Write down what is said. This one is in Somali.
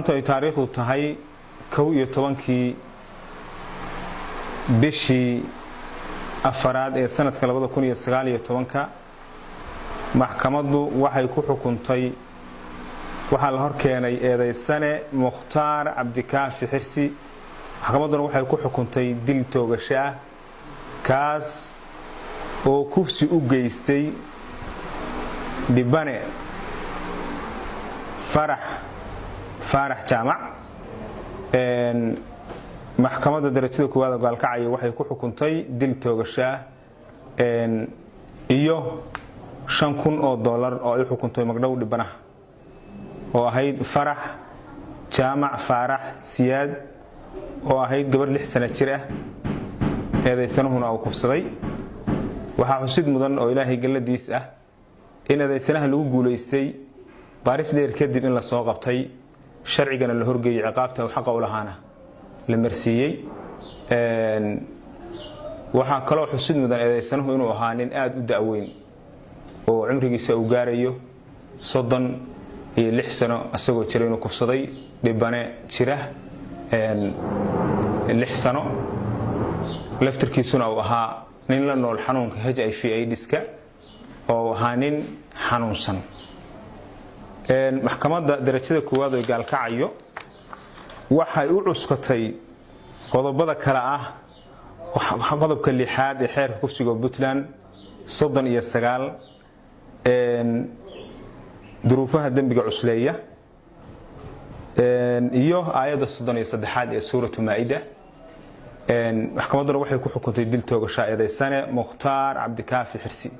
ay taariikhdu tahay 11kii bishii afaraad ee sanadka 2019 maxkamaddu waxay ku xukuntay waxa la hor keenay eedeysane Mukhtaar Cabdikaafi Xirsi. maxkamadduna waxay ku xukuntay dil toogasho ah kaas oo kufsi u geystay dhibane Farax Jaamac. maxkamadda darajada koowaad gaalkacay waxay ku xukuntay dil toogasho ah iyo $5,000 oo ay xukuntay magdhow dhibanaha oo ahayd Farax Jaamac Farax Siyaad oo ahayd gabar 6 sano jir ah eedeysanahuna uu kufsaday. waxaa xusid mudan oo Ilaahay galadiis ah in eedeysanaha lagu guuleystay baaris dheer kadib in la soo qabtay sharcigana la horgeeyay ciqaabta xaq u lahaana la marsiiyay. waxaa kaloo xusid mudan eedeysanahu inuu ahaa nin aad u da'weyn oo cumrigiisa uu gaarayo 36 sano asagoo jira inuu kufsaday dhibane jira 6 sano laftirkiisuna uu ahaa nin la nool xanuunka HIV/AIDS-ka oo ahaa nin xanuunsan. maxkamadda darajada koowaad ee gaalkacayo waxay u cuskatay qodobada kala ah qodobka 6aad ee xeerka kufsiga Puntland 39 duruufaha dambiga cusleeya iyo aayadda 33aad ee suuratu Maa'ida. maxkamadduna waxay ku xukuntay dil toogasho eedeysane Mukhtaar Cabdikaafi Xirsi.